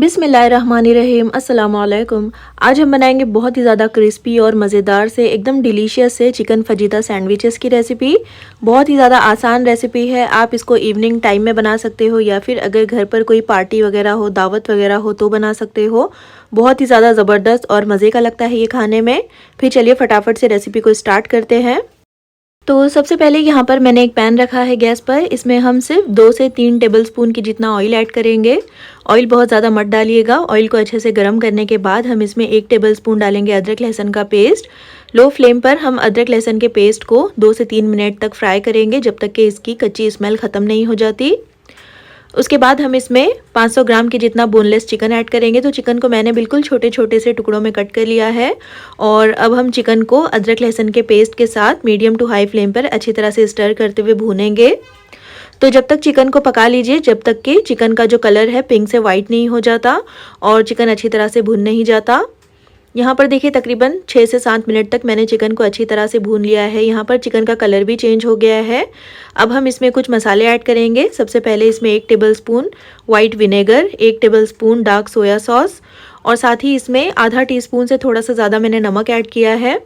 बिस्मिल्लाहिर्रहमानिर्रहीम अस्सलाम वालेकुम। आज हम बनाएंगे बहुत ही ज़्यादा क्रिस्पी और मज़ेदार से एकदम डिलीशियस से चिकन फजीता सैंडविचेस की रेसिपी। बहुत ही ज़्यादा आसान रेसिपी है। आप इसको इवनिंग टाइम में बना सकते हो या फिर अगर घर पर कोई पार्टी वगैरह हो, दावत वगैरह हो तो बना सकते हो। बहुत ही ज़्यादा ज़बरदस्त और मज़े का लगता है ये खाने में। फिर चलिए फटाफट से रेसिपी को स्टार्ट करते हैं। तो सबसे पहले यहाँ पर मैंने एक पैन रखा है गैस पर। इसमें हम सिर्फ 2 से 3 टेबलस्पून की जितना ऑयल ऐड करेंगे। ऑयल बहुत ज़्यादा मत डालिएगा। ऑयल को अच्छे से गर्म करने के बाद हम इसमें 1 टेबलस्पून डालेंगे अदरक लहसुन का पेस्ट। लो फ्लेम पर हम अदरक लहसुन के पेस्ट को 2 से 3 मिनट तक फ्राई करेंगे जब तक कि इसकी कच्ची स्मेल ख़त्म नहीं हो जाती। उसके बाद हम इसमें 500 ग्राम के जितना बोनलेस चिकन ऐड करेंगे। तो चिकन को मैंने बिल्कुल छोटे छोटे से टुकड़ों में कट कर लिया है। और अब हम चिकन को अदरक लहसुन के पेस्ट के साथ मीडियम टू हाई फ्लेम पर अच्छी तरह से स्टर करते हुए भूनेंगे। तो जब तक चिकन को पका लीजिए जब तक कि चिकन का जो कलर है पिंक से वाइट नहीं हो जाता और चिकन अच्छी तरह से भून नहीं जाता। यहाँ पर देखिए तकरीबन 6 से 7 मिनट तक मैंने चिकन को अच्छी तरह से भून लिया है। यहाँ पर चिकन का कलर भी चेंज हो गया है। अब हम इसमें कुछ मसाले ऐड करेंगे। सबसे पहले इसमें 1 tablespoon white vinegar, 1 tablespoon dark soya sauce और साथ ही इसमें आधा टीस्पून से थोड़ा सा ज़्यादा मैंने नमक ऐड किया है।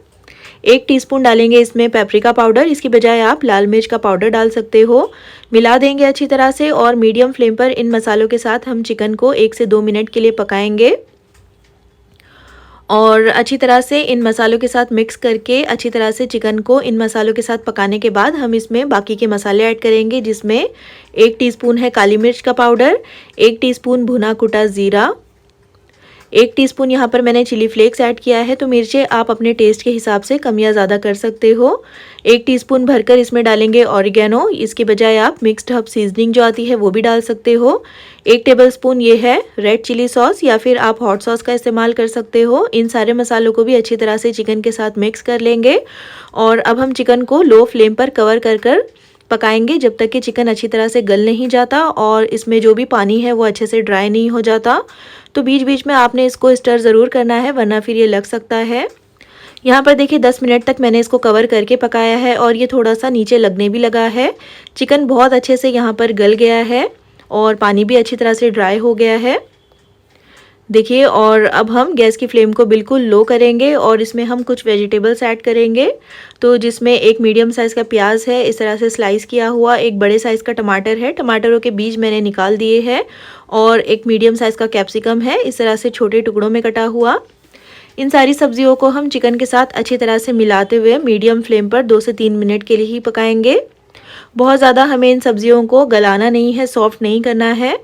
1 टीस्पून डालेंगे इसमें पेपरिका पाउडर। इसकी बजाय आप लाल मिर्च का पाउडर डाल सकते हो। मिला देंगे अच्छी तरह से और मीडियम फ्लेम पर इन मसालों के साथ हम चिकन को 1 से 2 मिनट के लिए पकाएंगे। और अच्छी तरह से इन मसालों के साथ मिक्स करके अच्छी तरह से चिकन को इन मसालों के साथ पकाने के बाद हम इसमें बाकी के मसाले ऐड करेंगे, जिसमें 1 टीस्पून है काली मिर्च का पाउडर, 1 टीस्पून भुना कुटा ज़ीरा, 1 टीस्पून यहाँ पर मैंने चिली फ्लेक्स ऐड किया है। तो मिर्चें आप अपने टेस्ट के हिसाब से कम या ज़्यादा कर सकते हो। 1 टीस्पून भरकर इसमें डालेंगे ऑरिगेनो। इसके बजाय आप मिक्स्ड हर्ब सीजनिंग जो आती है वो भी डाल सकते हो। 1 टेबलस्पून ये है रेड चिली सॉस या फिर आप हॉट सॉस का इस्तेमाल कर सकते हो। इन सारे मसालों को भी अच्छी तरह से चिकन के साथ मिक्स कर लेंगे और अब हम चिकन को लो फ्लेम पर कवर कर पकाएंगे जब तक कि चिकन अच्छी तरह से गल नहीं जाता और इसमें जो भी पानी है वो अच्छे से ड्राई नहीं हो जाता। तो बीच बीच में आपने इसको स्टर ज़रूर करना है वरना फिर ये लग सकता है। यहाँ पर देखिए 10 मिनट तक मैंने इसको कवर करके पकाया है और ये थोड़ा सा नीचे लगने भी लगा है। चिकन बहुत अच्छे से यहाँ पर गल गया है और पानी भी अच्छी तरह से ड्राई हो गया है देखिए। और अब हम गैस की फ्लेम को बिल्कुल लो करेंगे और इसमें हम कुछ वेजिटेबल्स ऐड करेंगे। तो जिसमें एक मीडियम साइज़ का प्याज है इस तरह से स्लाइस किया हुआ, एक बड़े साइज़ का टमाटर है, टमाटरों के बीज मैंने निकाल दिए हैं, और एक मीडियम साइज़ का कैप्सिकम है इस तरह से छोटे टुकड़ों में कटा हुआ। इन सारी सब्जियों को हम चिकन के साथ अच्छी तरह से मिलाते हुए मीडियम फ्लेम पर 2 से 3 मिनट के लिए ही पकाएंगे। बहुत ज़्यादा हमें इन सब्जियों को गलाना नहीं है, सॉफ्ट नहीं करना है।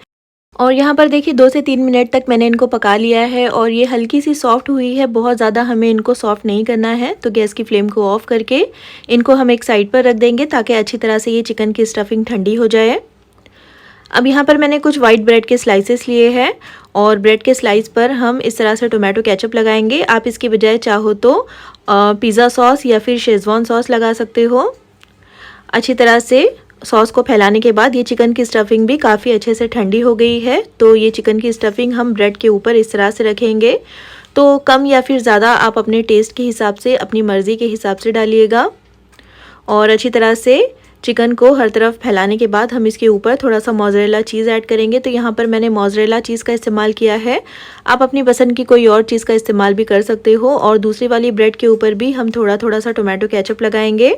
और यहाँ पर देखिए 2 से 3 मिनट तक मैंने इनको पका लिया है और ये हल्की सी सॉफ्ट हुई है। बहुत ज़्यादा हमें इनको सॉफ्ट नहीं करना है। तो गैस की फ्लेम को ऑफ करके इनको हम एक साइड पर रख देंगे ताकि अच्छी तरह से ये चिकन की स्टफिंग ठंडी हो जाए। अब यहाँ पर मैंने कुछ वाइट ब्रेड के स्लाइसेस लिए हैं और ब्रेड के स्लाइस पर हम इस तरह से टोमेटो केचप लगाएंगे। आप इसकी बजाय चाहो तो पिज़्ज़ा सॉस या फिर शेज़वान सॉस लगा सकते हो। अच्छी तरह से सॉस को फैलाने के बाद ये चिकन की स्टफिंग भी काफ़ी अच्छे से ठंडी हो गई है। तो ये चिकन की स्टफिंग हम ब्रेड के ऊपर इस तरह से रखेंगे। तो कम या फिर ज़्यादा आप अपने टेस्ट के हिसाब से, अपनी मर्ज़ी के हिसाब से डालिएगा। और अच्छी तरह से चिकन को हर तरफ फैलाने के बाद हम इसके ऊपर थोड़ा सा मोज़रेला चीज़ ऐड करेंगे। तो यहाँ पर मैंने मोज़रेला चीज़ का इस्तेमाल किया है। आप अपनी पसंद की कोई और चीज़ का इस्तेमाल भी कर सकते हो। और दूसरी वाली ब्रेड के ऊपर भी हम थोड़ा थोड़ा सा टोमेटो केचप लगाएंगे।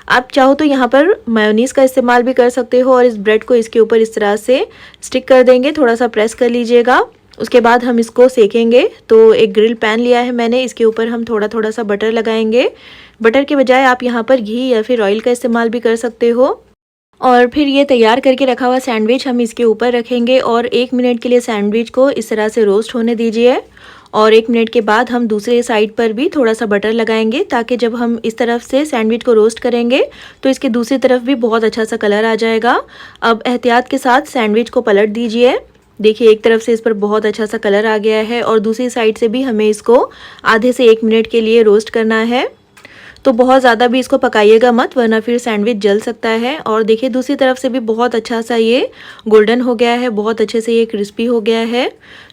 आप चाहो तो यहाँ पर मेयोनीज़ का इस्तेमाल भी कर सकते हो और इस ब्रेड को इसके ऊपर इस तरह से स्टिक कर देंगे, थोड़ा सा प्रेस कर लीजिएगा। उसके बाद हम इसको सेकेंगे। तो एक ग्रिल पैन लिया है मैंने, इसके ऊपर हम थोड़ा थोड़ा सा बटर लगाएंगे। बटर के बजाय आप यहाँ पर घी या फिर ऑयल का इस्तेमाल भी कर सकते हो। और फिर ये तैयार करके रखा हुआ सैंडविच हम इसके ऊपर रखेंगे और 1 मिनट के लिए सैंडविच को इस तरह से रोस्ट होने दीजिए। और 1 मिनट के बाद हम दूसरे साइड पर भी थोड़ा सा बटर लगाएंगे ताकि जब हम इस तरफ से सैंडविच को रोस्ट करेंगे तो इसके दूसरी तरफ भी बहुत अच्छा सा कलर आ जाएगा। अब एहतियात के साथ सैंडविच को पलट दीजिए। देखिए एक तरफ से इस पर बहुत अच्छा सा कलर आ गया है और दूसरी साइड से भी हमें इसको आधे से 1 मिनट के लिए रोस्ट करना है। तो बहुत ज़्यादा भी इसको पकाइएगा मत वरना फिर सैंडविच जल सकता है। और देखिए दूसरी तरफ से भी बहुत अच्छा सा ये गोल्डन हो गया है, बहुत अच्छे से ये क्रिस्पी हो गया है।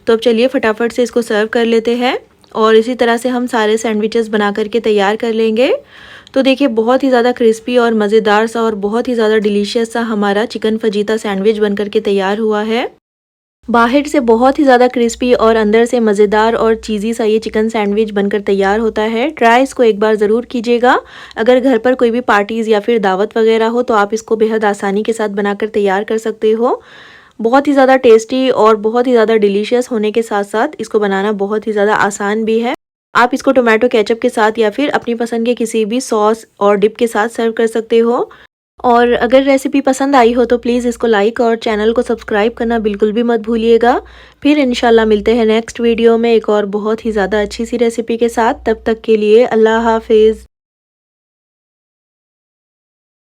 तो अब चलिए फटाफट से इसको सर्व कर लेते हैं और इसी तरह से हम सारे सैंडविचेस बना करके तैयार कर लेंगे। तो देखिए बहुत ही ज़्यादा क्रिस्पी और मज़ेदार सा और बहुत ही ज़्यादा डिलीशियस सा हमारा चिकन फजीता सैंडविच बन करके तैयार हुआ है। बाहर से बहुत ही ज़्यादा क्रिस्पी और अंदर से मज़ेदार और चीज़ी सा ये चिकन सैंडविच बनकर तैयार होता है। ट्राई इसको एक बार ज़रूर कीजिएगा। अगर घर पर कोई भी पार्टीज़ या फिर दावत वगैरह हो तो आप इसको बेहद आसानी के साथ बनाकर तैयार कर सकते हो। बहुत ही ज़्यादा टेस्टी और बहुत ही ज़्यादा डिलीशियस होने के साथ-साथ इसको बनाना बहुत ही ज़्यादा आसान भी है। आप इसको टोमेटो केचप के साथ या फिर अपनी पसंद के किसी भी सॉस और डिप के साथ सर्व कर सकते हो। और अगर रेसिपी पसंद आई हो तो प्लीज़ इसको लाइक और चैनल को सब्सक्राइब करना बिल्कुल भी मत भूलिएगा। फिर इंशाल्लाह मिलते हैं नेक्स्ट वीडियो में एक और बहुत ही ज़्यादा अच्छी सी रेसिपी के साथ। तब तक के लिए अल्लाह हाफ़िज़।